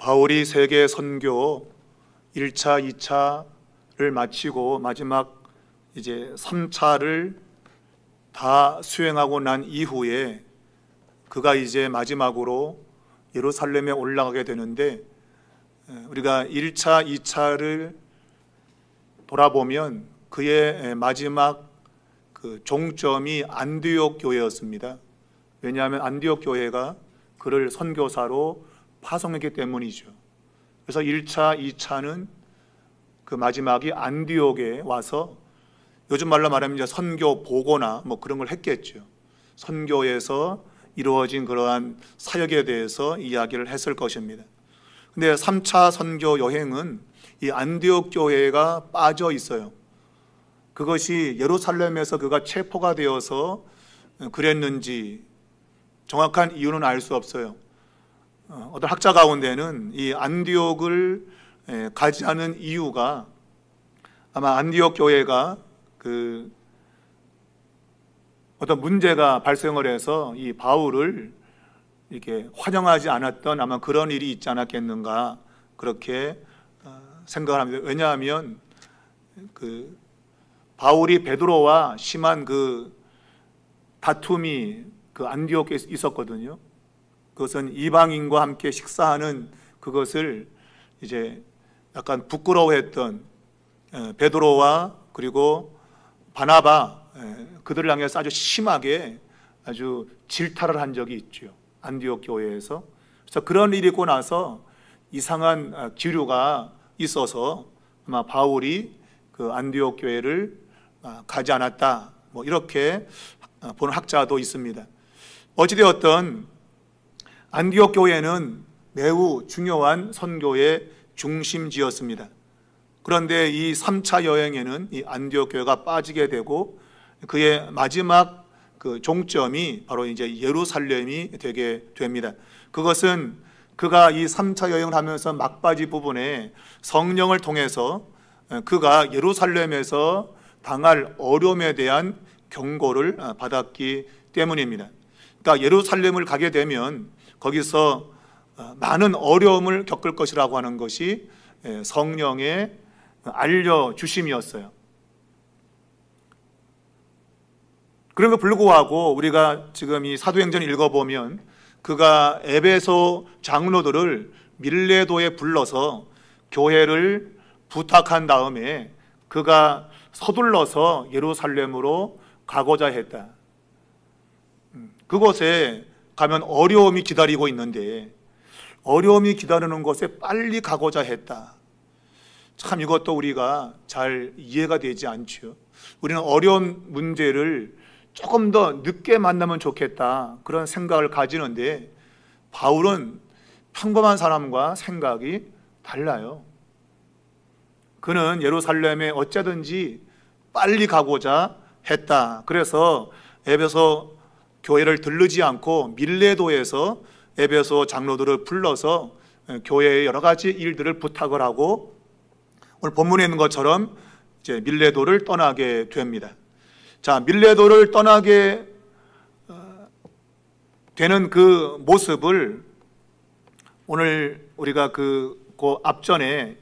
바울이 세계 선교 1차, 2차를 마치고 마지막 이제 3차를 다 수행하고 난 이후에 그가 이제 마지막으로 예루살렘에 올라가게 되는데, 우리가 1차, 2차를 돌아보면 그의 마지막 그 종점이 안디옥 교회였습니다. 왜냐하면 안디옥 교회가 그를 선교사로 파송했기 때문이죠. 그래서 1차, 2차는 그 마지막이 안디옥에 와서 요즘 말로 말하면 이제 선교 보고나 뭐 그런 걸 했겠죠. 선교에서 이루어진 그러한 사역에 대해서 이야기를 했을 것입니다. 근데 3차 선교 여행은 이 안디옥 교회가 빠져 있어요. 그것이 예루살렘에서 그가 체포가 되어서 그랬는지 정확한 이유는 알 수 없어요. 어떤 학자 가운데는 이 안디옥을 가지 않은 이유가 아마 안디옥 교회가 그 어떤 문제가 발생을 해서 이 바울을 이렇게 환영하지 않았던 아마 그런 일이 있지 않았겠는가, 그렇게 생각을 합니다. 왜냐하면 그 바울이 베드로와 심한 그 다툼이 그 안디옥에 있었거든요. 그것은 이방인과 함께 식사하는 그것을 이제 약간 부끄러워했던 베드로와 그리고 바나바, 그들을 향해서 아주 심하게 아주 질타를 한 적이 있죠, 안디옥 교회에서. 그래서 그런 일이 있고 나서 이상한 기류가 있어서 아마 바울이 그 안디옥 교회를 가지 않았다, 뭐 이렇게 보는 학자도 있습니다. 어찌되었든 안디옥 교회는 매우 중요한 선교의 중심지였습니다. 그런데 이 3차 여행에는 이 안디옥 교회가 빠지게 되고 그의 마지막 그 종점이 바로 이제 예루살렘이 되게 됩니다. 그것은 그가 이 3차 여행을 하면서 막바지 부분에 성령을 통해서 그가 예루살렘에서 당할 어려움에 대한 경고를 받았기 때문입니다. 그러니까 예루살렘을 가게 되면 거기서 많은 어려움을 겪을 것이라고 하는 것이 성령의 알려주심이었어요. 그럼에도 불구하고 우리가 지금 이 사도행전을 읽어보면 그가 에베소 장로들을 밀레도에 불러서 교회를 부탁한 다음에 그가 서둘러서 예루살렘으로 가고자 했다. 그곳에 가면 어려움이 기다리고 있는데 어려움이 기다리는 곳에 빨리 가고자 했다. 참 이것도 우리가 잘 이해가 되지 않죠. 우리는 어려운 문제를 조금 더 늦게 만나면 좋겠다, 그런 생각을 가지는데 바울은 평범한 사람과 생각이 달라요. 그는 예루살렘에 어쩌든지 빨리 가고자 했다. 그래서 에베소 교회를 들르지 않고 밀레도에서 에베소 장로들을 불러서 교회의 여러 가지 일들을 부탁을 하고 오늘 본문에 있는 것처럼 이제 밀레도를 떠나게 됩니다. 자, 밀레도를 떠나게 되는 그 모습을 오늘 우리가 그 앞전에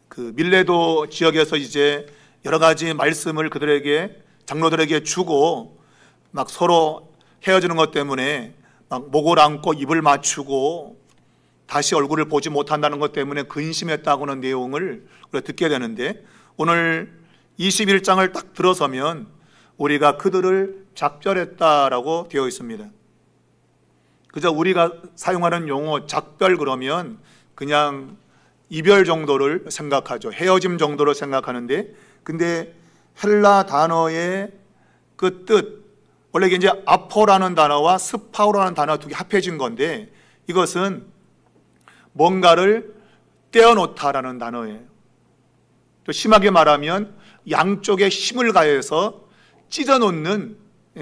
그 밀레도 지역에서 이제 여러 가지 말씀을 그들에게, 장로들에게 주고 막 서로 헤어지는 것 때문에 막 목을 안고 입을 맞추고 다시 얼굴을 보지 못한다는 것 때문에 근심했다고 하는 내용을 우리가 듣게 되는데, 오늘 21장을 딱 들어서면 우리가 그들을 작별했다라고 되어 있습니다. 그저 우리가 사용하는 용어 작별 그러면 그냥 이별 정도를 생각하죠. 헤어짐 정도로 생각하는데, 근데 헬라 단어의 그 뜻, 원래 이게 이제 아포라는 단어와 스파우라는 단어 두 개 합해진 건데 이것은 뭔가를 떼어놓다라는 단어예요. 또 심하게 말하면 양쪽에 힘을 가해서 찢어놓는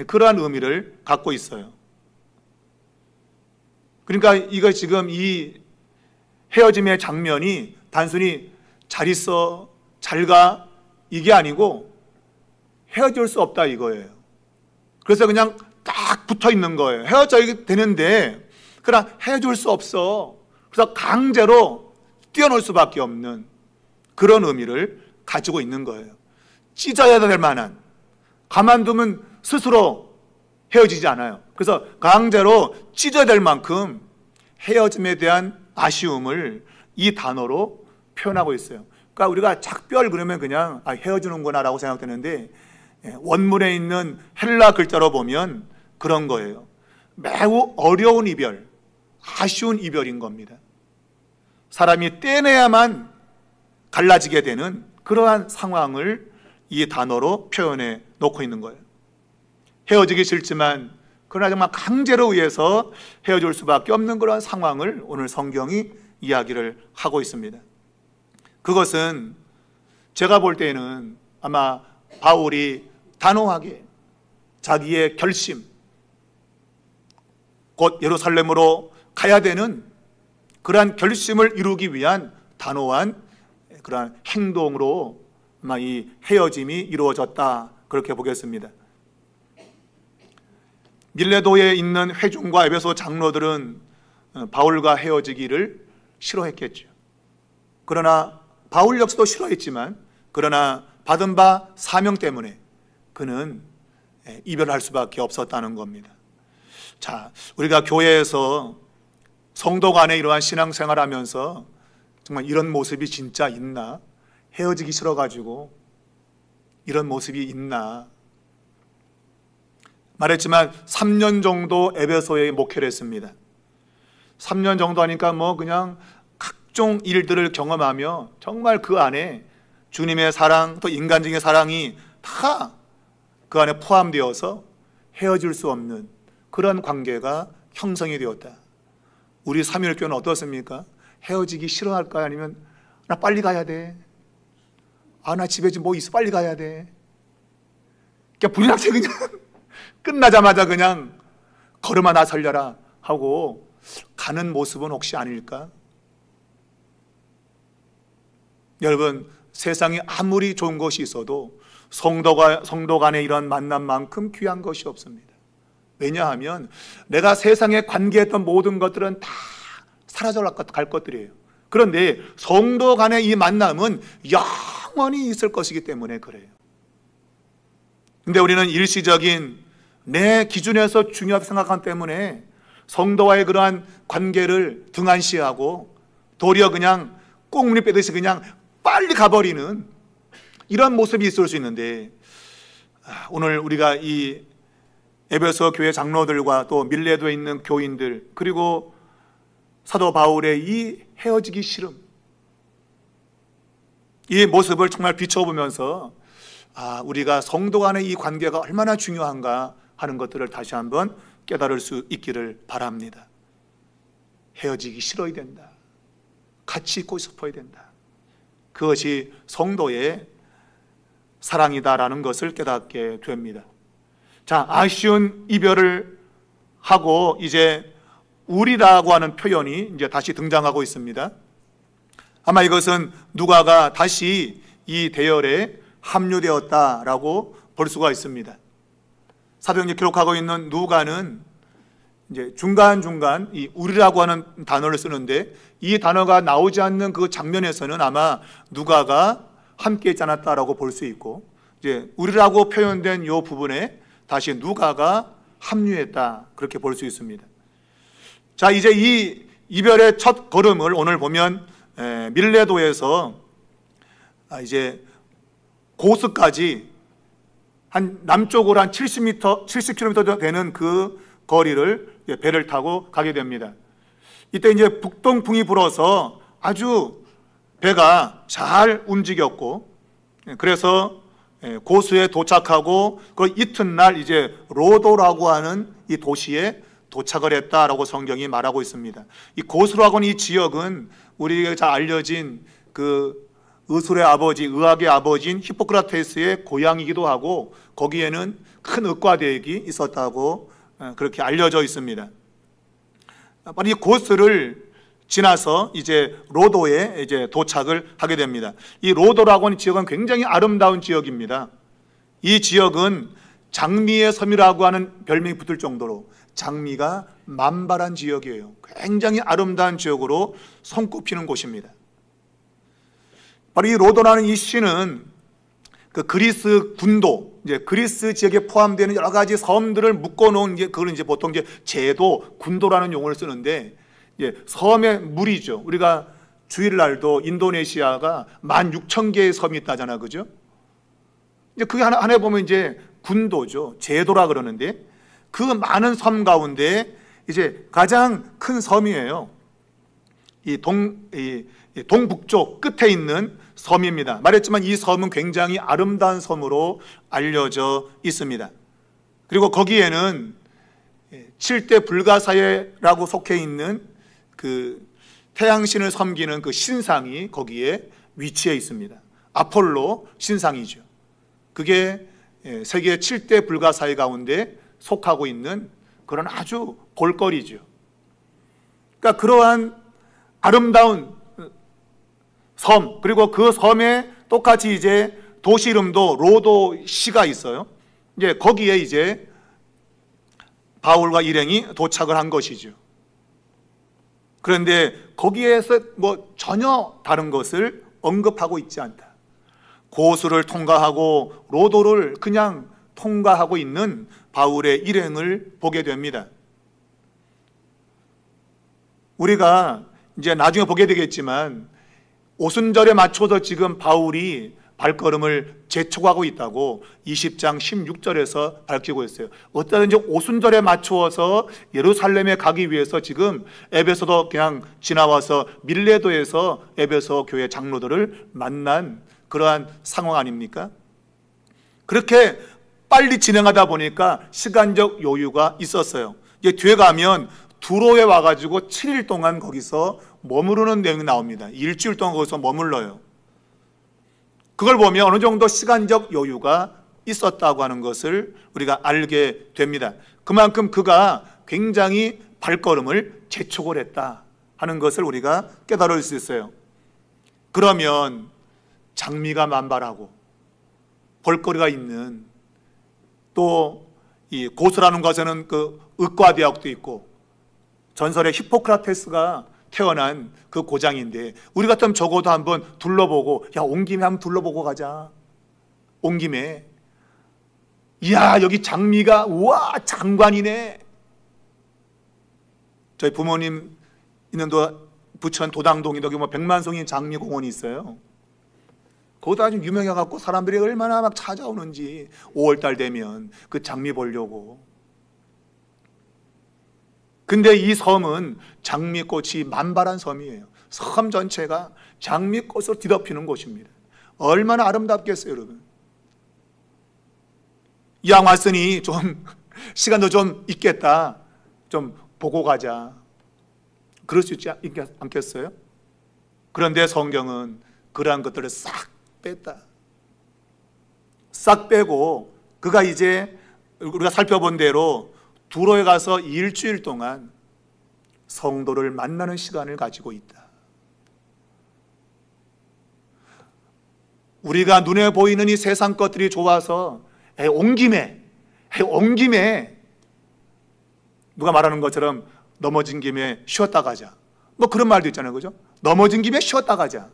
그러한 의미를 갖고 있어요. 그러니까 이거 지금 이 헤어짐의 장면이 단순히 잘 있어, 잘 가, 이게 아니고 헤어질 수 없다 이거예요. 그래서 그냥 딱 붙어 있는 거예요. 헤어져야 되는데 그러나 해줄 수 없어. 그래서 강제로 뛰어놀 수밖에 없는 그런 의미를 가지고 있는 거예요. 찢어야 될 만한, 가만두면 스스로 헤어지지 않아요. 그래서 강제로 찢어야 될 만큼 헤어짐에 대한 아쉬움을 이 단어로 표현하고 있어요. 그러니까 우리가 작별 그러면 그냥 헤어지는구나 라고 생각되는데, 원문에 있는 헬라 글자로 보면 그런 거예요. 매우 어려운 이별, 아쉬운 이별인 겁니다. 사람이 떼내야만 갈라지게 되는 그러한 상황을 이 단어로 표현해 놓고 있는 거예요. 헤어지기 싫지만 그러나 정말 강제로 의해서 헤어질 수밖에 없는 그런 상황을 오늘 성경이 이야기를 하고 있습니다. 그것은 제가 볼 때는 아마 바울이 단호하게 자기의 결심, 곧 예루살렘으로 가야 되는 그러한 결심을 이루기 위한 단호한 그러한 행동으로 아마 이 헤어짐이 이루어졌다, 그렇게 보겠습니다. 밀레도에 있는 회중과 에베소 장로들은 바울과 헤어지기를 싫어했겠죠. 그러나 바울 역시도 싫어했지만, 그러나 받은 바 사명 때문에 그는 이별할 수밖에 없었다는 겁니다. 자, 우리가 교회에서 성도 간에 이러한 신앙생활 하면서 정말 이런 모습이 진짜 있나? 헤어지기 싫어가지고 이런 모습이 있나? 말했지만 3년 정도 에베소에 목회를 했습니다. 3년 정도 하니까 그냥 각종 일들을 경험하며 정말 그 안에 주님의 사랑, 또 인간적인 사랑이 다 그 안에 포함되어서 헤어질 수 없는 그런 관계가 형성이 되었다. 우리 삼일교는 어떻습니까? 헤어지기 싫어할까요? 아니면 나 빨리 가야 돼, 나 집에 좀 뭐 있어, 빨리 가야 돼. 그러니까 불량체 그냥 끝나자마자 그냥 걸음아 나 살려라 하고 가는 모습은 혹시 아닐까? 여러분, 세상에 아무리 좋은 것이 있어도 성도 간의 이런 만남만큼 귀한 것이 없습니다. 왜냐하면 내가 세상에 관계했던 모든 것들은 다 사라져 갈 것들이에요. 그런데 성도 간의 이 만남은 영원히 있을 것이기 때문에 그래요. 근데 우리는 일시적인 내 기준에서 중요하게 생각하기 때문에 성도와의 그러한 관계를 등한시하고 도리어 그냥 꽁무니 빼듯이 그냥 빨리 가버리는 이런 모습이 있을 수 있는데, 오늘 우리가 이 에베소 교회 장로들과 또 밀레도에 있는 교인들, 그리고 사도 바울의 이 헤어지기 싫음, 이 모습을 정말 비춰보면서 우리가 성도 간의 이 관계가 얼마나 중요한가 하는 것들을 다시 한번 깨달을 수 있기를 바랍니다. 헤어지기 싫어야 된다. 같이 있고 싶어야 된다. 그것이 성도의 사랑이다라는 것을 깨닫게 됩니다. 자, 아쉬운 이별을 하고 이제 우리라고 하는 표현이 이제 다시 등장하고 있습니다. 아마 이것은 누가가 다시 이 대열에 합류되었다라고 볼 수가 있습니다. 사도행전 기록하고 있는 누가는 이제 중간중간 이 우리라고 하는 단어를 쓰는데, 이 단어가 나오지 않는 그 장면에서는 아마 누가가 함께 있지 않았다라고 볼 수 있고, 이제 우리라고 표현된 이 부분에 다시 누가가 합류했다, 그렇게 볼 수 있습니다. 자, 이제 이 이별의 첫 걸음을 오늘 보면 밀레도에서 이제 고스까지 한 남쪽으로 한 70km 되는 그 거리를 배를 타고 가게 됩니다. 이때 이제 북동풍이 불어서 아주 배가 잘 움직였고, 그래서 고수에 도착하고 그 이튿날 이제 로도라고 하는 이 도시에 도착을 했다라고 성경이 말하고 있습니다. 이 고수라고 하는 이 지역은 우리에게 잘 알려진 그 의술의 아버지, 의학의 아버지인 히포크라테스의 고향이기도 하고, 거기에는 큰 의과대학이 있었다고 그렇게 알려져 있습니다. 이 고스를 지나서 이제 로도에 이제 도착을 하게 됩니다. 이 로도라고 하는 지역은 굉장히 아름다운 지역입니다. 이 지역은 장미의 섬이라고 하는 별명이 붙을 정도로 장미가 만발한 지역이에요. 굉장히 아름다운 지역으로 손꼽히는 곳입니다. 바로 이 로도라는 이 시는 그 그리스 군도, 이제 그리스 지역에 포함되는 여러 가지 섬들을 묶어놓은 게, 그걸 이제 보통 이제 제도, 군도라는 용어를 쓰는데, 이제 섬의 무리죠. 우리가 주일날도 인도네시아가 16,000개의 섬이 있다잖아, 그죠? 이제 그게 하나에 보면 이제 군도죠. 제도라 그러는데, 그 많은 섬 가운데 이제 가장 큰 섬이에요. 이 동북쪽 끝에 있는 섬입니다. 말했지만 이 섬은 굉장히 아름다운 섬으로 알려져 있습니다. 그리고 거기에는 7대 불가사의라고 속해 있는 그 태양신을 섬기는 그 신상이 거기에 위치해 있습니다. 아폴로 신상이죠. 그게 세계 7대 불가사의 가운데 속하고 있는 그런 아주 볼거리죠. 그러니까 그러한 아름다운 섬, 그리고 그 섬에 똑같이 이제 도시 이름도 로도시가 있어요. 이제 거기에 이제 바울과 일행이 도착을 한 것이죠. 그런데 거기에서 뭐 전혀 다른 것을 언급하고 있지 않다. 고수를 통과하고 로도를 그냥 통과하고 있는 바울의 일행을 보게 됩니다. 우리가 이제 나중에 보게 되겠지만 오순절에 맞춰서 지금 바울이 발걸음을 재촉하고 있다고 20장 16절에서 밝히고 있어요. 어쩌든지 오순절에 맞추어서 예루살렘에 가기 위해서 지금 에베소도 그냥 지나와서 밀레도에서 에베소 교회 장로들을 만난 그러한 상황 아닙니까? 그렇게 빨리 진행하다 보니까 시간적 여유가 있었어요. 이제 뒤에 가면 두로에 와가지고 7일 동안 거기서 머무르는 내용이 나옵니다. 일주일 동안 거기서 머물러요. 그걸 보면 어느 정도 시간적 여유가 있었다고 하는 것을 우리가 알게 됩니다. 그만큼 그가 굉장히 발걸음을 재촉을 했다 하는 것을 우리가 깨달을 수 있어요. 그러면 장미가 만발하고 볼거리가 있는, 또 이 고수라는 것에는 그 의과대학도 있고 전설의 히포크라테스가 태어난 그 고장인데, 우리 같으면 적어도 한번 둘러보고, 야, 온 김에 한번 둘러보고 가자. 온 김에, 이야, 여기 장미가, 우와, 장관이네. 저희 부모님 있는 부천 도당동에 여기 뭐 백만송이 장미공원이 있어요. 거기도 아주 유명해갖고 사람들이 얼마나 막 찾아오는지, 5월달 되면 그 장미 보려고. 근데 이 섬은 장미꽃이 만발한 섬이에요. 섬 전체가 장미꽃으로 뒤덮이는 곳입니다. 얼마나 아름답겠어요, 여러분. 이왕 왔으니 좀 시간도 좀 있겠다, 좀 보고 가자, 그럴 수 있지 않겠어요? 그런데 성경은 그러한 것들을 싹 뺐다. 싹 빼고 그가 이제 우리가 살펴본 대로 두로에 가서 일주일 동안 성도를 만나는 시간을 가지고 있다. 우리가 눈에 보이는 이 세상 것들이 좋아서 온 김에 누가 말하는 것처럼 넘어진 김에 쉬었다 가자, 뭐 그런 말도 있잖아요, 그죠? 넘어진 김에 쉬었다 가자.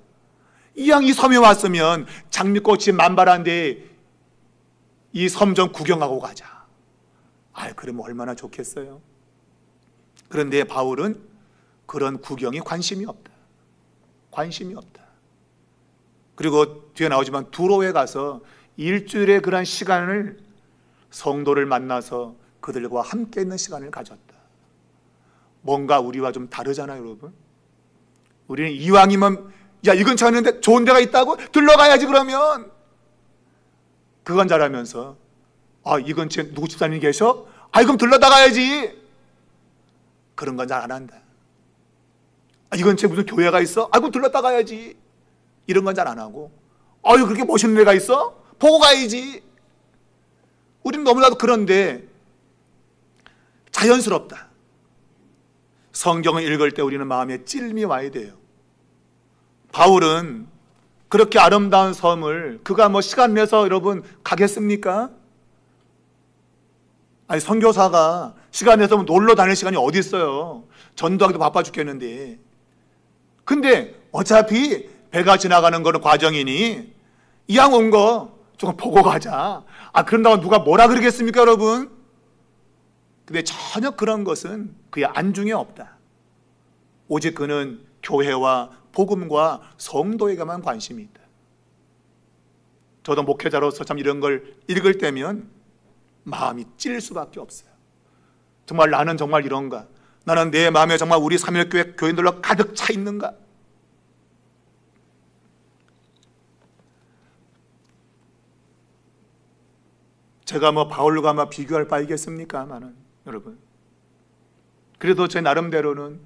이왕 이 섬에 왔으면 장미꽃이 만발한데 이 섬 좀 구경하고 가자. 그러면 얼마나 좋겠어요. 그런데 바울은 그런 구경에 관심이 없다. 관심이 없다. 그리고 뒤에 나오지만 두로에 가서 일주일의 그런 시간을 성도를 만나서 그들과 함께 있는 시간을 가졌다. 뭔가 우리와 좀 다르잖아요, 여러분. 우리는 이왕이면, 야, 이 근처에 있는데 좋은 데가 있다고? 들러가야지. 그러면 그건 잘하면서, 이 근처에 누구 집사님이 계셔? 그럼 들러다 가야지. 그런 건 잘 안 한다. 이 근처에 무슨 교회가 있어? 그럼 들렀다 가야지. 이런 건 잘 안 하고, 그렇게 멋있는 데가 있어? 보고 가야지. 우리는 너무나도 그런데 자연스럽다. 성경을 읽을 때 우리는 마음에 찔림이 와야 돼요. 바울은 그렇게 아름다운 섬을 그가 뭐 시간 내서 여러분 가겠습니까? 선교사가 시간 내서 놀러 다닐 시간이 어디 있어요. 전도하기도 바빠 죽겠는데. 근데 어차피 배가 지나가는 거는 과정이니 이왕 온 거 조금 보고 가자. 그런다고 누가 뭐라 그러겠습니까, 여러분? 근데 전혀 그런 것은 그의 안중에 없다. 오직 그는 교회와 복음과 성도에게만 관심이 있다. 저도 목회자로서 참 이런 걸 읽을 때면 마음이 찔릴 수밖에 없어요. 정말 나는 정말 이런가? 나는 내 마음에 정말 우리 삼일교회 교인들로 가득 차 있는가? 제가 바울과 비교할 바이겠습니까마는 여러분, 그래도 제 나름대로는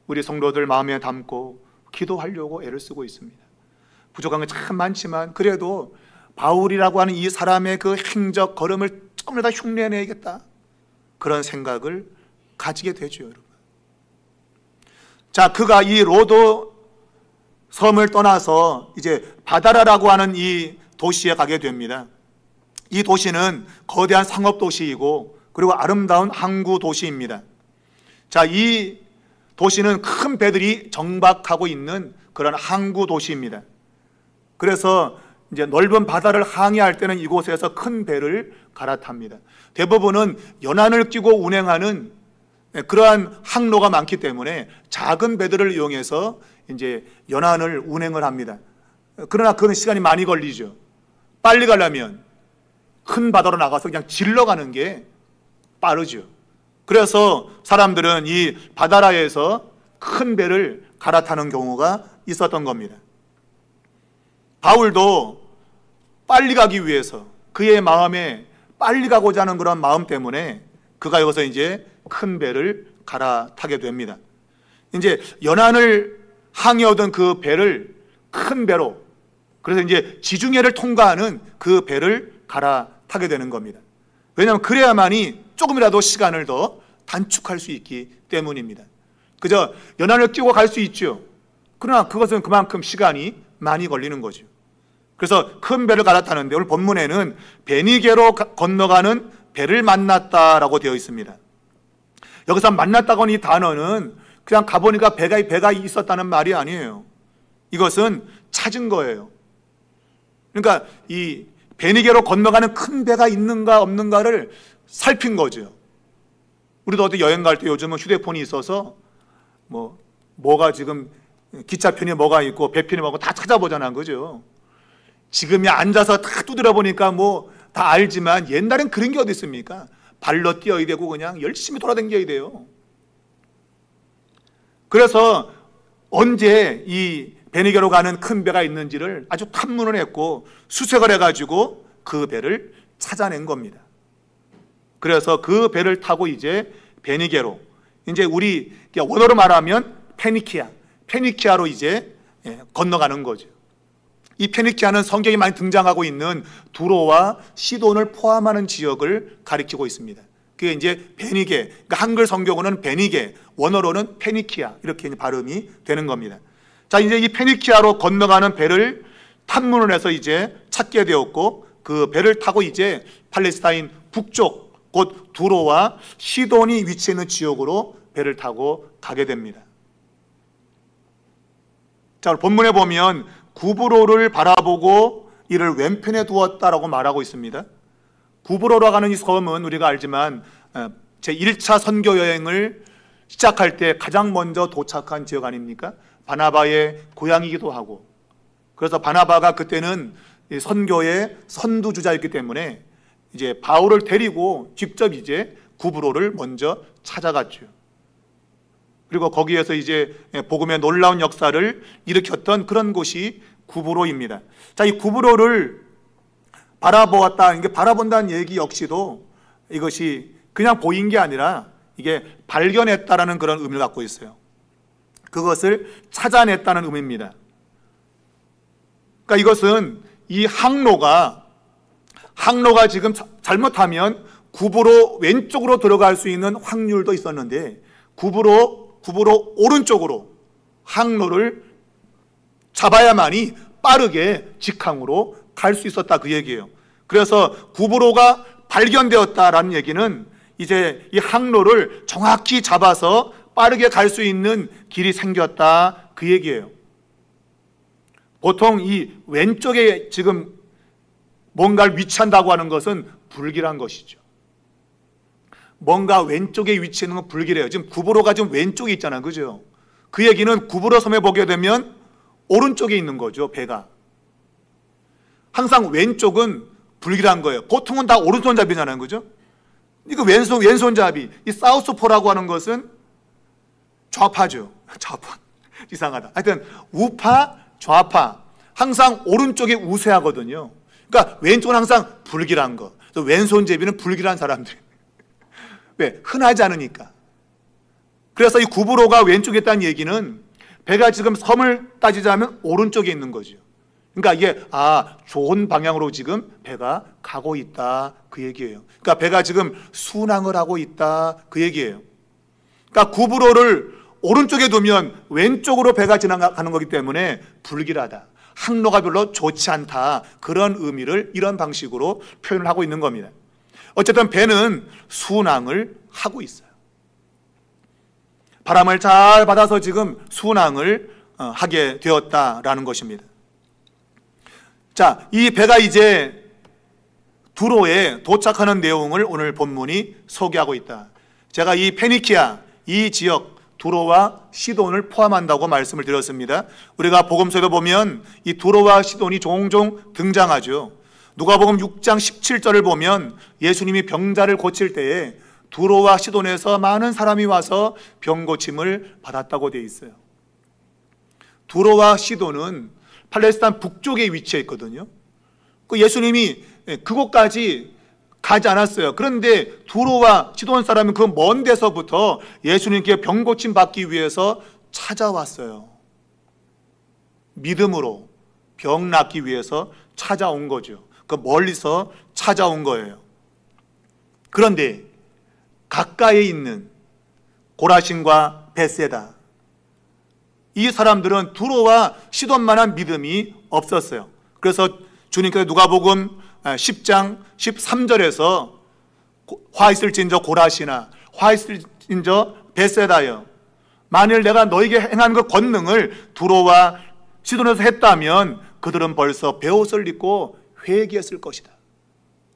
우리 성도들 마음에 담고 기도하려고 애를 쓰고 있습니다. 부족한 게 참 많지만 그래도 바울이라고 하는 이 사람의 그 행적 걸음을 조금이라도 흉내내야겠다, 그런 생각을 가지게 되죠, 여러분. 자, 그가 이 로도 섬을 떠나서 이제 바다라라고 하는 이 도시에 가게 됩니다. 이 도시는 거대한 상업 도시이고 그리고 아름다운 항구 도시입니다. 자, 이 도시는 큰 배들이 정박하고 있는 그런 항구 도시입니다. 그래서 이제 넓은 바다를 항해할 때는 이곳에서 큰 배를 갈아탑니다. 대부분은 연안을 끼고 운행하는 그러한 항로가 많기 때문에 작은 배들을 이용해서 이제 연안을 운행을 합니다. 그러나 그건 시간이 많이 걸리죠. 빨리 가려면 큰 바다로 나가서 그냥 질러가는 게 빠르죠. 그래서 사람들은 이 바다라에서 큰 배를 갈아타는 경우가 있었던 겁니다. 바울도 빨리 가기 위해서 그의 마음에 빨리 가고자 하는 그런 마음 때문에 그가 여기서 이제 큰 배를 갈아타게 됩니다. 이제 연안을 항해하던 그 배를 큰 배로, 그래서 이제 지중해를 통과하는 그 배를 갈아타게 되는 겁니다. 왜냐하면 그래야만이 조금이라도 시간을 더 단축할 수 있기 때문입니다. 그저 연안을 끼고 갈 수 있죠. 그러나 그것은 그만큼 시간이 많이 걸리는 거죠. 그래서 큰 배를 갈아타는데 오늘 본문에는 베니게로 건너가는 배를 만났다라고 되어 있습니다. 여기서 만났다고 하는 이 단어는 그냥 가보니까 배가 있었다는 말이 아니에요. 이것은 찾은 거예요. 그러니까 이 베니게로 건너가는 큰 배가 있는가 없는가를 살핀 거죠. 우리도 어디 여행 갈 때 요즘은 휴대폰이 있어서 뭐가 지금 기차편이 뭐가 있고 배편이 뭐가 다 찾아보잖아요, 그죠? 지금이 앉아서 다 두드려 보니까 다 알지만 옛날엔 그런 게 어디 있습니까? 발로 뛰어야 되고 그냥 열심히 돌아다녀야 돼요. 그래서 언제 이 베니게로 가는 큰 배가 있는지를 아주 탐문을 했고 수색을 해가지고 그 배를 찾아낸 겁니다. 그래서 그 배를 타고 이제 베니게로, 이제 우리 원어로 말하면 페니키아로 이제 건너가는 거죠. 이 페니키아는 성경에 많이 등장하고 있는 두로와 시돈을 포함하는 지역을 가리키고 있습니다. 그게 이제 베니게, 그러니까 한글 성경어는 베니게, 원어로는 페니키아, 이렇게 발음이 되는 겁니다. 자, 이제 이 페니키아로 건너가는 배를 탐문을 해서 이제 찾게 되었고 그 배를 타고 이제 팔레스타인 북쪽 곧 두로와 시돈이 위치해 있는 지역으로 배를 타고 가게 됩니다. 자, 본문에 보면 구브로를 바라보고 이를 왼편에 두었다라고 말하고 있습니다. 구브로라고 하는 이 섬은 우리가 알지만 제1차 선교 여행을 시작할 때 가장 먼저 도착한 지역 아닙니까? 바나바의 고향이기도 하고, 그래서 바나바가 그때는 선교의 선두주자였기 때문에 이제 바울을 데리고 직접 이제 구브로를 먼저 찾아갔죠. 그리고 거기에서 이제 복음의 놀라운 역사를 일으켰던 그런 곳이 구브로입니다. 자, 이 구브로를 바라보았다, 이게 바라본다는 얘기 역시도 이것이 그냥 보인 게 아니라 이게 발견했다라는 그런 의미를 갖고 있어요. 그것을 찾아냈다는 의미입니다. 그러니까 이것은 이 항로가 지금 잘못하면 구브로 왼쪽으로 들어갈 수 있는 확률도 있었는데 구브로 오른쪽으로 항로를 잡아야만이 빠르게 직항으로 갈 수 있었다, 그 얘기예요. 그래서 구브로가 발견되었다라는 얘기는 이제 이 항로를 정확히 잡아서 빠르게 갈 수 있는 길이 생겼다, 그 얘기예요. 보통 이 왼쪽에 지금 뭔가를 위치한다고 하는 것은 불길한 것이죠. 뭔가 왼쪽에 위치하는 건 불길해요. 지금 구부로가 지금 왼쪽에 있잖아요, 그죠? 그 얘기는 구부로 섬에 보게 되면 오른쪽에 있는 거죠, 배가. 항상 왼쪽은 불길한 거예요. 보통은 다 오른손잡이잖아요, 그죠? 이거 왼손잡이, 이 사우스포라고 하는 것은 좌파죠. 좌파. 이상하다. 하여튼 우파, 좌파. 항상 오른쪽에 우세하거든요. 그러니까 왼쪽은 항상 불길한 거. 왼손잡이는 불길한 사람들. 왜? 흔하지 않으니까. 그래서 이 구부로가 왼쪽에 있다는 얘기는 배가 지금 섬을 따지자면 오른쪽에 있는 거죠. 그러니까 이게 좋은 방향으로 지금 배가 가고 있다, 그 얘기예요. 그러니까 배가 지금 순항을 하고 있다, 그 얘기예요. 그러니까 구부로를 오른쪽에 두면 왼쪽으로 배가 지나가는 거기 때문에 불길하다, 항로가 별로 좋지 않다, 그런 의미를 이런 방식으로 표현을 하고 있는 겁니다. 어쨌든 배는 순항을 하고 있어요. 바람을 잘 받아서 지금 순항을 하게 되었다라는 것입니다. 자, 이 배가 이제 두로에 도착하는 내용을 오늘 본문이 소개하고 있다. 제가 이 페니키아, 이 지역 두로와 시돈을 포함한다고 말씀을 드렸습니다. 우리가 복음서에도 보면 이 두로와 시돈이 종종 등장하죠. 누가복음 6장 17절을 보면 예수님이 병자를 고칠 때에 두로와 시돈에서 많은 사람이 와서 병 고침을 받았다고 되어 있어요. 두로와 시돈은 팔레스타인 북쪽에 위치해 있거든요. 그 예수님이 그곳까지 가지 않았어요. 그런데 두로와 시돈 사람은 그 먼 데서부터 예수님께 병 고침 받기 위해서 찾아왔어요. 믿음으로 병 낫기 위해서 찾아온 거죠. 그 멀리서 찾아온 거예요. 그런데 가까이에 있는 고라신과 베세다, 이 사람들은 두로와 시돈만한 믿음이 없었어요. 그래서 주님께서 누가복음 10장 13절에서 화 있을진저 고라시나 화 있을진저 베세다여, 만일 내가 너에게 행한 그 권능을 두로와 시돈에서 했다면 그들은 벌써 베옷을 입고 회개했을 것이다.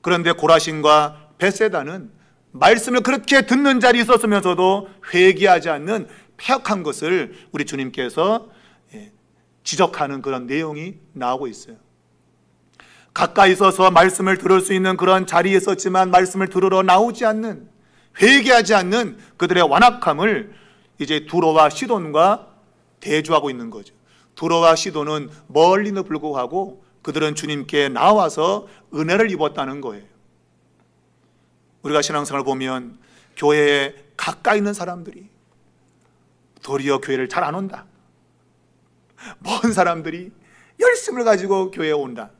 그런데 고라신과 베세다는 말씀을 그렇게 듣는 자리에 있었으면서도 회개하지 않는 폐역한 것을 우리 주님께서 지적하는 그런 내용이 나오고 있어요. 가까이 있어서 말씀을 들을 수 있는 그런 자리에 있었지만 말씀을 들으러 나오지 않는, 회개하지 않는 그들의 완악함을 이제 두로와 시돈과 대조하고 있는 거죠. 두로와 시돈은 멀리는 불구하고 그들은 주님께 나와서 은혜를 입었다는 거예요. 우리가 신앙생활을 보면 교회에 가까이 있는 사람들이 도리어 교회를 잘 안 온다. 먼 사람들이 열심을 가지고 교회에 온다.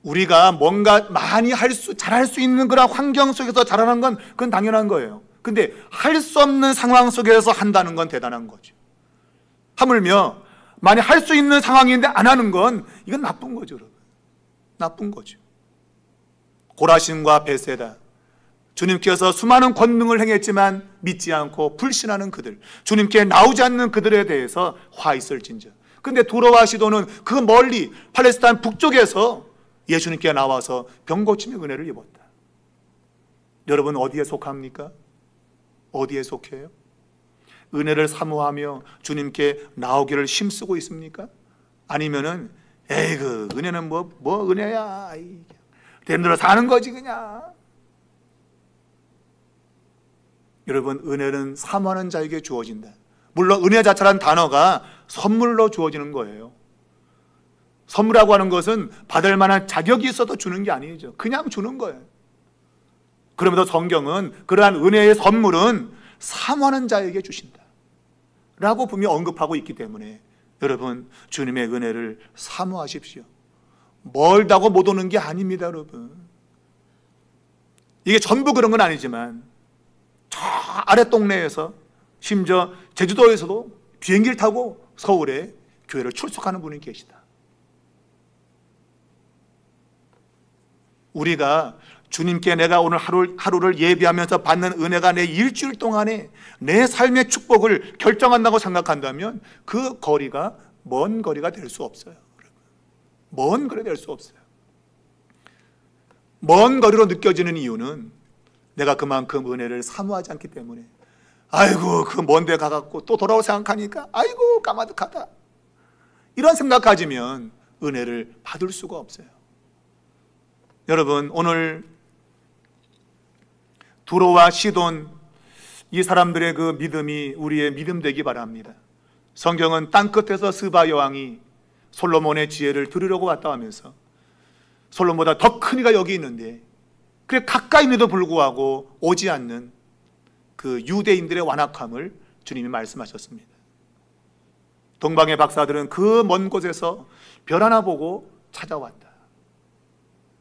우리가 뭔가 많이 잘할 수 있는 그런 환경 속에서 자라는 건 그건 당연한 거예요. 근데 할 수 없는 상황 속에서 한다는 건 대단한 거죠. 하물며 만약 할 수 있는 상황인데 안 하는 건 이건 나쁜 거죠, 여러분. 나쁜 거죠. 고라신과 베세다, 주님께서 수많은 권능을 행했지만 믿지 않고 불신하는 그들, 주님께 나오지 않는 그들에 대해서 화 있을진저. 근데 두로와 시돈은 그 멀리 팔레스타인 북쪽에서 예수님께 나와서 병 고침의 은혜를 입었다. 여러분 어디에 속합니까? 어디에 속해요? 은혜를 사모하며 주님께 나오기를 힘쓰고 있습니까? 아니면은 에이그 은혜는 뭐 은혜야, 됨들어 사는 거지 그냥. 여러분 은혜는 사모하는 자에게 주어진다. 물론 은혜 자체라는 단어가 선물로 주어지는 거예요. 선물이라고 하는 것은 받을 만한 자격이 있어도 주는 게 아니죠. 그냥 주는 거예요. 그러면서 성경은 그러한 은혜의 선물은 사모하는 자에게 주신다 라고 분명히 언급하고 있기 때문에 여러분 주님의 은혜를 사모하십시오. 멀다고 못 오는 게 아닙니다, 여러분. 이게 전부 그런 건 아니지만 저 아래 동네에서 심지어 제주도에서도 비행기를 타고 서울에 교회를 출석하는 분이 계시다. 우리가 주님께 내가 오늘 하루를 예비하면서 받는 은혜가 내 일주일 동안에 내 삶의 축복을 결정한다고 생각한다면 그 거리가 먼 거리가 될 수 없어요. 먼 거리가 될 수 없어요. 먼 거리로 느껴지는 이유는 내가 그만큼 은혜를 사모하지 않기 때문에, 아이고 그 먼 데 가갖고 또 돌아올 생각하니까 아이고 까마득하다, 이런 생각 가지면 은혜를 받을 수가 없어요. 여러분, 오늘 두로와 시돈, 이 사람들의 그 믿음이 우리의 믿음 되기 바랍니다. 성경은 땅끝에서 스바 여왕이 솔로몬의 지혜를 들으려고 왔다 하면서 솔로몬보다 더 큰 이가 여기 있는데 그래 가까이 있는데도 불구하고 오지 않는 그 유대인들의 완악함을 주님이 말씀하셨습니다. 동방의 박사들은 그 먼 곳에서 별 하나 보고 찾아왔다.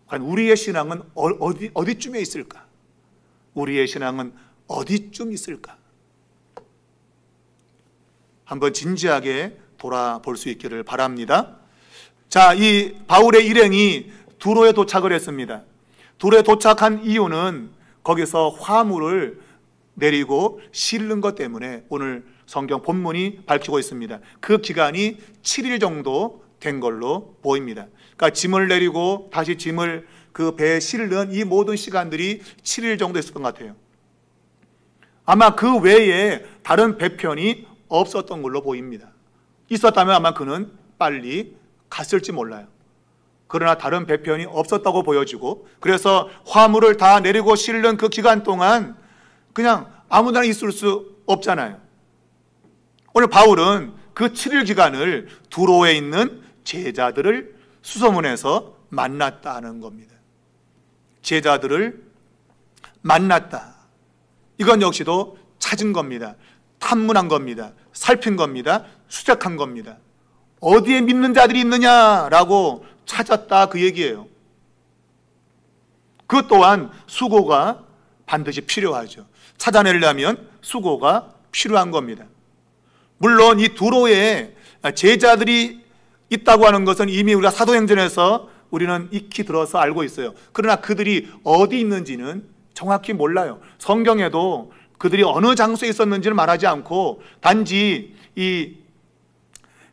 과연 우리의 신앙은 어디쯤에 있을까? 우리의 신앙은 어디쯤 있을까? 한번 진지하게 돌아볼 수 있기를 바랍니다. 자, 이 바울의 일행이 두로에 도착을 했습니다. 두로에 도착한 이유는 거기서 화물을 내리고 실는 것 때문에 오늘 성경 본문이 밝히고 있습니다. 그 기간이 7일 정도 된 걸로 보입니다. 그러니까 짐을 내리고 다시 짐을 그 배에 실는 이 모든 시간들이 7일 정도 있었던 것 같아요. 아마 그 외에 다른 배편이 없었던 걸로 보입니다. 있었다면 아마 그는 빨리 갔을지 몰라요. 그러나 다른 배편이 없었다고 보여지고, 그래서 화물을 다 내리고 실는 그 기간 동안 그냥 아무나 있을 수 없잖아요. 오늘 바울은 그 7일 기간을 두로에 있는 제자들을 수소문해서 만났다는 겁니다. 제자들을 만났다. 이건 역시도 찾은 겁니다. 탐문한 겁니다. 살핀 겁니다. 수색한 겁니다. 어디에 믿는 자들이 있느냐라고 찾았다, 그 얘기예요. 그 또한 수고가 반드시 필요하죠. 찾아내려면 수고가 필요한 겁니다. 물론 이 두로에 제자들이 있다고 하는 것은 이미 우리가 사도행전에서 우리는 익히 들어서 알고 있어요. 그러나 그들이 어디 있는지는 정확히 몰라요. 성경에도 그들이 어느 장소에 있었는지를 말하지 않고 단지 이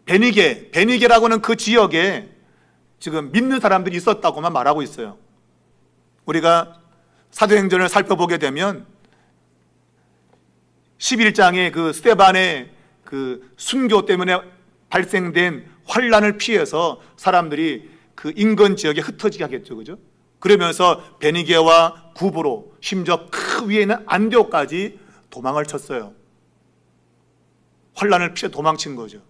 베니게라고 하는 그 지역에 지금 믿는 사람들이 있었다고만 말하고 있어요. 우리가 사도행전을 살펴보게 되면 11장에 그 스데반의 그 순교 때문에 발생된 환란을 피해서 사람들이 그 인근 지역에 흩어지게 하겠죠, 그죠? 그러면서 베니게와 구브로, 심지어 그 위에 있는 안디옥까지 도망을 쳤어요. 환란을 피해 도망친 거죠.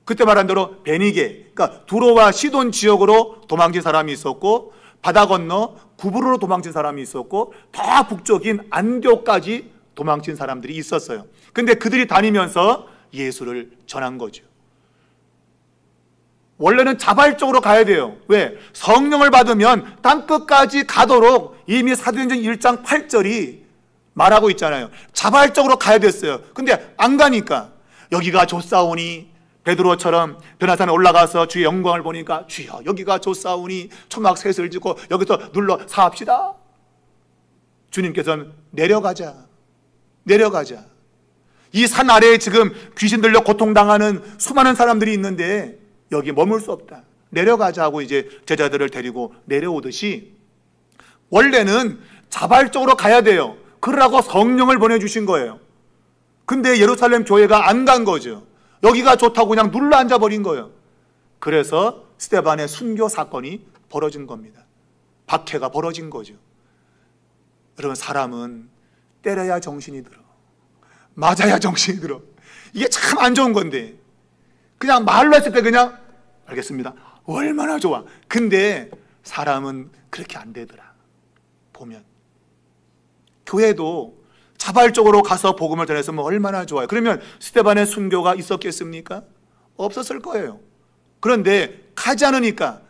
그때 말한 대로 베니게, 그러니까 두로와 시돈 지역으로 도망친 사람이 있었고, 바다 건너 구브로로 도망친 사람이 있었고, 더 북쪽인 안디옥까지 도망친 사람들이 있었어요. 근데 그들이 다니면서 예수를 전한 거죠. 원래는 자발적으로 가야 돼요. 왜? 성령을 받으면 땅끝까지 가도록 이미 사도행전 1장 8절이 말하고 있잖아요. 자발적으로 가야 됐어요. 근데 안 가니까 여기가 좋사오니, 베드로처럼 변화산에 올라가서 주의 영광을 보니까 주여 여기가 좋사오니 초막 셋을 짓고 여기서 눌러 사합시다. 주님께서는 내려가자. 이 산 아래에 지금 귀신 들려 고통당하는 수많은 사람들이 있는데 여기 머물 수 없다. 내려가자 하고 이제 제자들을 데리고 내려오듯이 원래는 자발적으로 가야 돼요. 그러라고 성령을 보내주신 거예요. 근데 예루살렘 교회가 안 간 거죠. 여기가 좋다고 그냥 눌러 앉아버린 거예요. 그래서 스데반의 순교 사건이 벌어진 겁니다. 박해가 벌어진 거죠. 여러분, 사람은 때려야 정신이 들어, 맞아야 정신이 들어. 이게 참 안 좋은 건데 그냥 말로 했을 때 그냥 알겠습니다, 얼마나 좋아. 근데 사람은 그렇게 안 되더라. 보면 교회도 자발적으로 가서 복음을 전했으면 얼마나 좋아요. 그러면 스데반의 순교가 있었겠습니까? 없었을 거예요. 그런데 가지 않으니까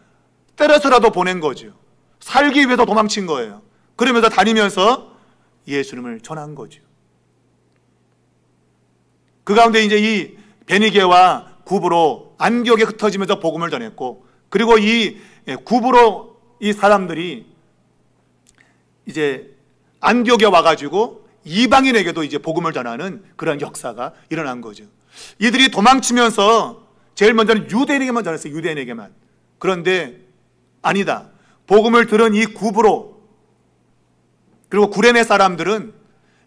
때려서라도 보낸 거죠. 살기 위해서 도망친 거예요. 그러면서 다니면서 예수님을 전한 거죠. 그 가운데 이제 이 베니게와 구브로 안디옥에 흩어지면서 복음을 전했고, 그리고 이 구브로 이 사람들이 이제 안디옥에 와가지고 이방인에게도 이제 복음을 전하는 그런 역사가 일어난 거죠. 이들이 도망치면서 제일 먼저는 유대인에게만 전했어요. 유대인에게만. 그런데 아니다. 복음을 들은 이 구브로 그리고 구레네 사람들은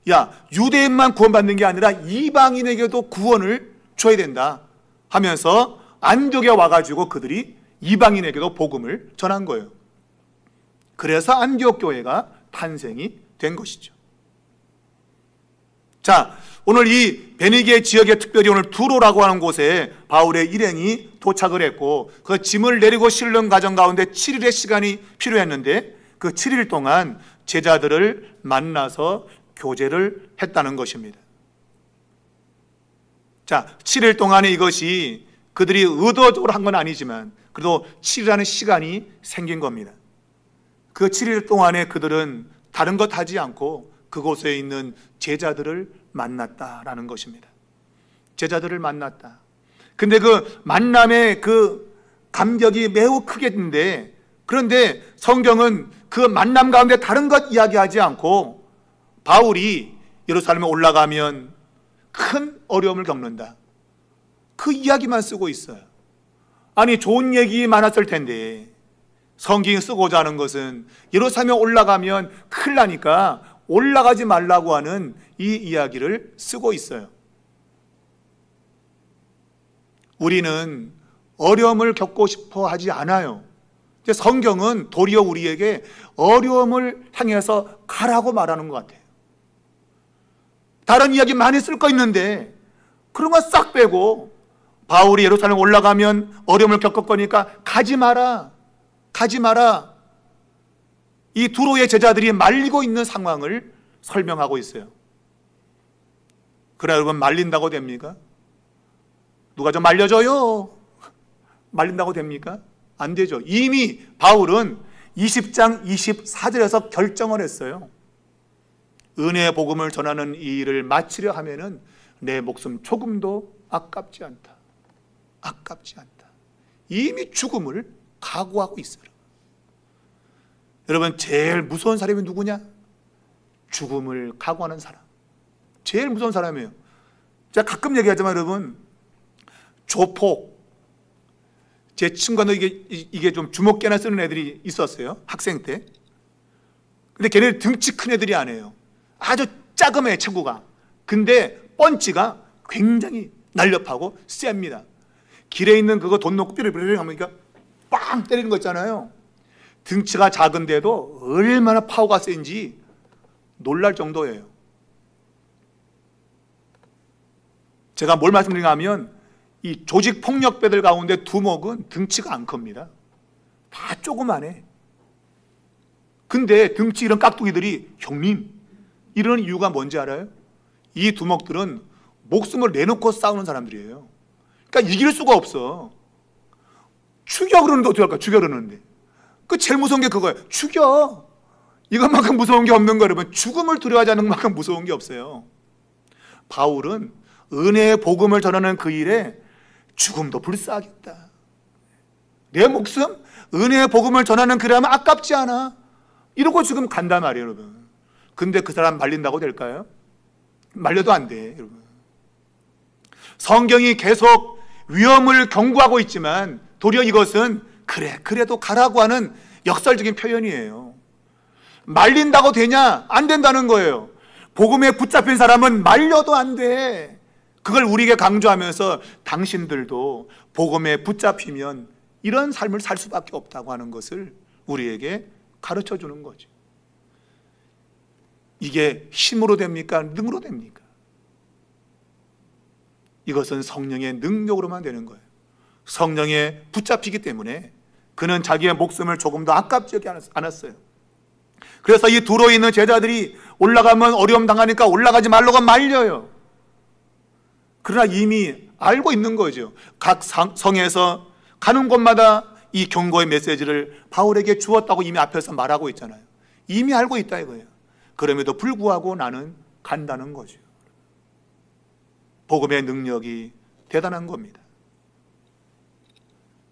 야, 유대인만 구원받는 게 아니라 이방인에게도 구원을 줘야 된다 하면서 안디옥에 와가지고 그들이 이방인에게도 복음을 전한 거예요. 그래서 안디옥 교회가 탄생이 된 것이죠. 자, 오늘 이 베니게 지역에 특별히 오늘 두로라고 하는 곳에 바울의 일행이 도착을 했고 그 짐을 내리고 실는 과정 가운데 7일의 시간이 필요했는데 그 7일 동안 제자들을 만나서 교제를 했다는 것입니다. 자, 7일 동안에 이것이 그들이 의도적으로 한 건 아니지만 그래도 7일이라는 시간이 생긴 겁니다. 그 7일 동안에 그들은 다른 것 하지 않고 그곳에 있는 제자들을 만났다라는 것입니다. 제자들을 만났다. 근데 그 만남의 그 감격이 매우 크겠는데 그런데 성경은 그 만남 가운데 다른 것 이야기하지 않고 바울이 예루살렘에 올라가면 큰 어려움을 겪는다. 그 이야기만 쓰고 있어요. 아니 좋은 얘기 많았을 텐데 성경이 쓰고자 하는 것은 예루살렘에 올라가면 큰일 나니까 올라가지 말라고 하는 이 이야기를 쓰고 있어요. 우리는 어려움을 겪고 싶어 하지 않아요. 성경은 도리어 우리에게 어려움을 향해서 가라고 말하는 것 같아요. 다른 이야기 많이 쓸 거 있는데 그런 거 싹 빼고 바울이 예루살렘 올라가면 어려움을 겪을 거니까 가지 마라. 가지 마라. 이 두로의 제자들이 말리고 있는 상황을 설명하고 있어요. 그래 여러분 말린다고 됩니까? 누가 좀 말려줘요. 말린다고 됩니까? 안 되죠. 이미 바울은 20장 24절에서 결정을 했어요. 은혜의 복음을 전하는 이 일을 마치려 하면은 내 목숨 조금도 아깝지 않다. 아깝지 않다. 이미 죽음을 각오하고 있어요. 여러분 제일 무서운 사람이 누구냐? 죽음을 각오하는 사람. 제일 무서운 사람이에요. 제가 가끔 얘기하지만 여러분 조폭 제 친구도 이게 좀 주먹개나 쓰는 애들이 있었어요. 학생 때. 근데 걔네들 등치 큰 애들이 아니에요. 아주 짜금해 체구가. 근데 펀치가 굉장히 날렵하고 셉니다. 길에 있는 그거 돈 놓고 삐리삐리 하면 빵 때리는 거 있잖아요. 등치가 작은데도 얼마나 파워가 센지 놀랄 정도예요. 제가 뭘 말씀드리냐 하면 이 조직폭력배들 가운데 두목은 등치가 안 큽니다. 다 조그만해. 근데 등치 이런 깍두기들이 형님 이런 이유가 뭔지 알아요? 이 두목들은 목숨을 내놓고 싸우는 사람들이에요. 그러니까 이길 수가 없어. 죽여 그러는데 어떻게 할까? 죽여 그러는데. 그 제일 무서운 게 그거예요. 죽여. 이것만큼 무서운 게 없는 거 여러분. 죽음을 두려워하지 않는 것만큼 무서운 게 없어요. 바울은 은혜의 복음을 전하는 그 일에 죽음도 불사하겠다. 내 목숨 은혜의 복음을 전하는 그 일하면 아깝지 않아. 이러고 지금 간단 말이에요 여러분. 근데 그 사람 말린다고 될까요? 말려도 안 돼 여러분. 성경이 계속 위험을 경고하고 있지만 도리어 이것은 그래도 가라고 하는 역설적인 표현이에요. 말린다고 되냐? 안 된다는 거예요. 복음에 붙잡힌 사람은 말려도 안 돼. 그걸 우리에게 강조하면서 당신들도 복음에 붙잡히면 이런 삶을 살 수밖에 없다고 하는 것을 우리에게 가르쳐 주는 거죠. 이게 힘으로 됩니까? 능으로 됩니까? 이것은 성령의 능력으로만 되는 거예요. 성령에 붙잡히기 때문에 그는 자기의 목숨을 조금도 아깝지 않았어요. 그래서 이 두로에 있는 제자들이 올라가면 어려움 당하니까 올라가지 말라고 말려요. 그러나 이미 알고 있는 거죠. 각 성에서 가는 곳마다 이 경고의 메시지를 바울에게 주었다고 이미 앞에서 말하고 있잖아요. 이미 알고 있다 이거예요. 그럼에도 불구하고 나는 간다는 거죠. 복음의 능력이 대단한 겁니다.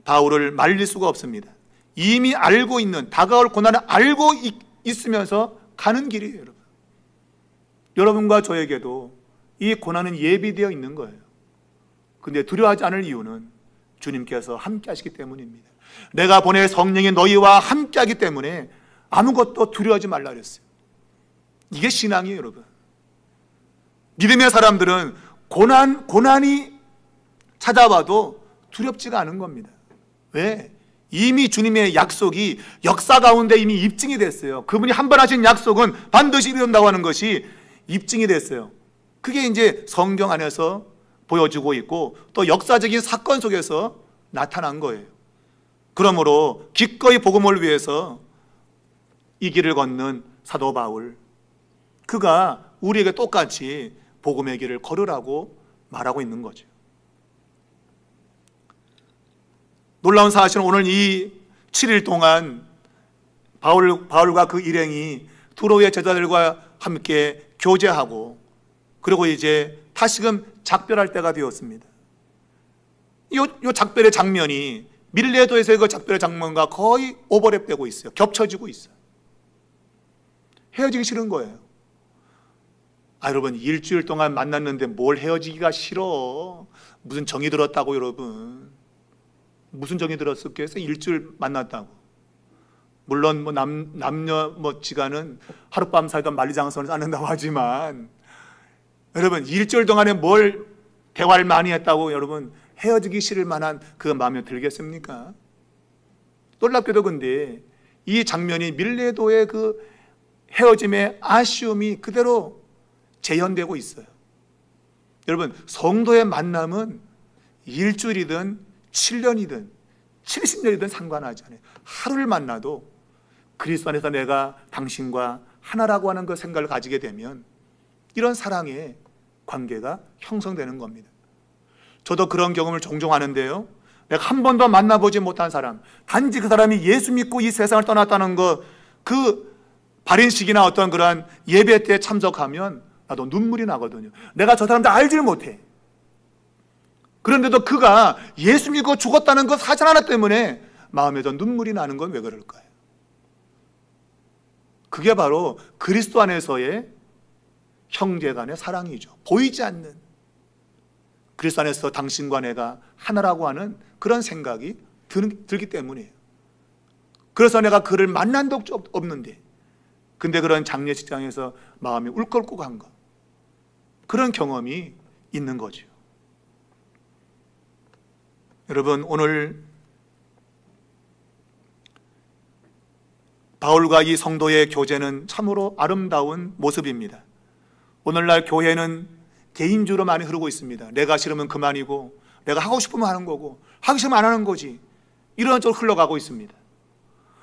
바울을 말릴 수가 없습니다. 이미 알고 있는 다가올 고난을 알고 있으면서 가는 길이에요, 여러분. 여러분과 저에게도 이 고난은 예비되어 있는 거예요. 근데 두려워하지 않을 이유는 주님께서 함께 하시기 때문입니다. 내가 보낼 성령이 너희와 함께 하기 때문에 아무것도 두려워하지 말라 그랬어요. 이게 신앙이에요, 여러분. 믿음의 사람들은 고난이 찾아와도 두렵지가 않은 겁니다. 왜? 이미 주님의 약속이 역사 가운데 이미 입증이 됐어요. 그분이 한 번 하신 약속은 반드시 이룬다고 하는 것이 입증이 됐어요. 그게 이제 성경 안에서 보여주고 있고 또 역사적인 사건 속에서 나타난 거예요. 그러므로 기꺼이 복음을 위해서 이 길을 걷는 사도 바울, 그가 우리에게 똑같이 복음의 길을 걸으라고 말하고 있는 거죠. 놀라운 사실은 오늘 이 7일 동안 바울과 그 일행이 두로의 제자들과 함께 교제하고 그리고 이제 다시금 작별할 때가 되었습니다. 이 작별의 장면이 밀레도에서의 그 작별의 장면과 거의 오버랩되고 있어요. 겹쳐지고 있어요. 헤어지기 싫은 거예요. 여러분, 일주일 동안 만났는데 뭘 헤어지기가 싫어. 무슨 정이 들었다고, 여러분. 무슨 정이 들었을겠어요? 일주일 만났다고. 물론 뭐 남녀 지간은 하룻밤 살다 만리장성을 쌓는다고 하지만, 여러분, 일주일 동안에 뭘 대화를 많이 했다고 여러분 헤어지기 싫을 만한 그 마음이 들겠습니까? 놀랍게도 근데 이 장면이 밀레도의 그 헤어짐의 아쉬움이 그대로 재현되고 있어요. 여러분, 성도의 만남은 일주일이든 7년이든 70년이든 상관하지 않아요. 하루를 만나도 그리스도 안에서 내가 당신과 하나라고 하는 그 생각을 가지게 되면 이런 사랑의 관계가 형성되는 겁니다. 저도 그런 경험을 종종 하는데요, 내가 한 번도 만나보지 못한 사람, 단지 그 사람이 예수 믿고 이 세상을 떠났다는 것, 그 발인식이나 어떤 그런 예배 때 참석하면 나도 눈물이 나거든요. 내가 저 사람들 알질 못해. 그런데도 그가 예수 믿고 죽었다는 그 사실 하나 때문에 마음에도 눈물이 나는 건 왜 그럴까요? 그게 바로 그리스도 안에서의 형제 간의 사랑이죠. 보이지 않는, 그리스도 안에서 당신과 내가 하나라고 하는 그런 생각이 들기 때문이에요. 그래서 내가 그를 만난 적도 없는데, 근데 그런 장례식장에서 마음이 울컥울컥한 것, 그런 경험이 있는 거죠. 여러분, 오늘 바울과 이 성도의 교제는 참으로 아름다운 모습입니다. 오늘날 교회는 개인주로 많이 흐르고 있습니다. 내가 싫으면 그만이고, 내가 하고 싶으면 하는 거고, 하기 싫으면 안 하는 거지, 이런 쪽으로 흘러가고 있습니다.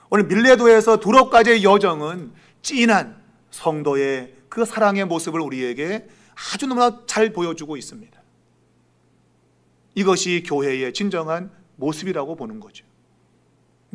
오늘 밀레도에서 두로까지의 여정은 찐한 성도의 그 사랑의 모습을 우리에게 아주 너무나 잘 보여주고 있습니다. 이것이 교회의 진정한 모습이라고 보는 거죠.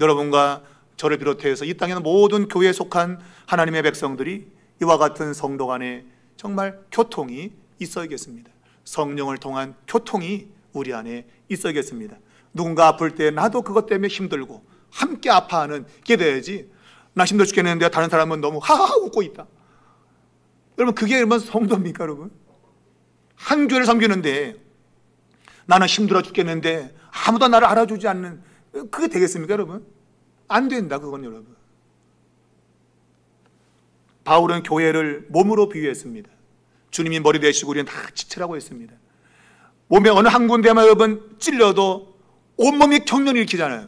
여러분과 저를 비롯해서 이 땅에는 모든 교회에 속한 하나님의 백성들이 이와 같은 성도 간에 정말 교통이 있어야겠습니다. 성령을 통한 교통이 우리 안에 있어야겠습니다. 누군가 아플 때 나도 그것 때문에 힘들고 함께 아파하는 게 돼야지, 나 힘들어 죽겠는데 다른 사람은 너무 하하하 웃고 있다. 여러분, 그게 얼마나 성도입니까, 여러분? 한 교회를 섬기는데 나는 힘들어 죽겠는데 아무도 나를 알아주지 않는, 그게 되겠습니까, 여러분? 안 된다, 그건. 여러분, 바울은 교회를 몸으로 비유했습니다. 주님이 머리 되시고 우리는 다 지체라고 했습니다. 몸에 어느 한 군데만 여러분 찔려도 온몸이 경련을 일으키잖아요.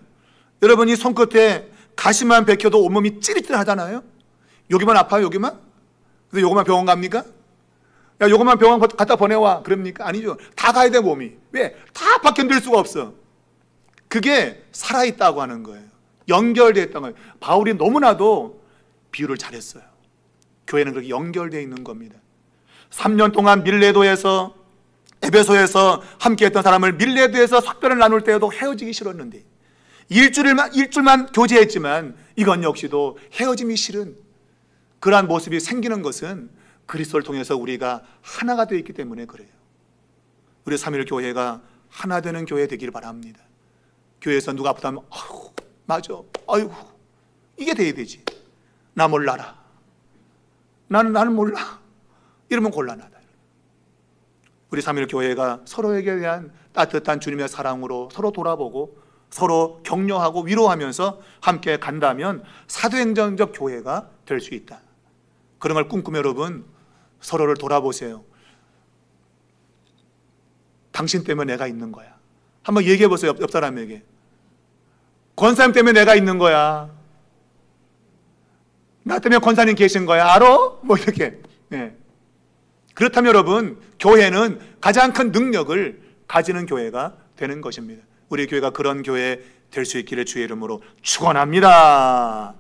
여러분, 이 손끝에 가시만 베껴도 온몸이 찌릿찌릿 하잖아요. 여기만 아파요, 여기만? 근데 요거만 병원 갑니까? 야, 요거만 병원 갖다 보내와, 그럽니까? 아니죠. 다 가야 돼, 몸이. 왜? 다 박혀들 수가 없어. 그게 살아있다고 하는 거예요. 연결되어 있다는 거예요. 바울이 너무나도 비유를 잘했어요. 교회는 그렇게 연결되어 있는 겁니다. 3년 동안 밀레도에서, 에베소에서 함께했던 사람을 밀레도에서 석별을 나눌 때에도 헤어지기 싫었는데, 일주일만 교제했지만 이건 역시도 헤어짐이 싫은 그러한 모습이 생기는 것은 그리스도를 통해서 우리가 하나가 되어 있기 때문에 그래요. 우리 3.1 교회가 하나 되는 교회 되기를 바랍니다. 교회에서 누가 아프다면 아유, 맞아, 아유, 이게 돼야 되지. 나 몰라라. 나는 몰라. 이러면 곤란하다. 우리 3.1 교회가 서로에게 대한 따뜻한 주님의 사랑으로 서로 돌아보고 서로 격려하고 위로하면서 함께 간다면 사도행전적 교회가 될 수 있다. 그런 걸 꿈꾸며 여러분 서로를 돌아보세요. 당신 때문에 내가 있는 거야. 한번 얘기해 보세요. 옆 사람에게. 권사님 때문에 내가 있는 거야. 나 때문에 권사님 계신 거야. 알아? 뭐 이렇게. 네. 그렇다면 여러분 교회는 가장 큰 능력을 가지는 교회가 되는 것입니다. 우리 교회가 그런 교회 될 수 있기를 주의 이름으로 축원합니다.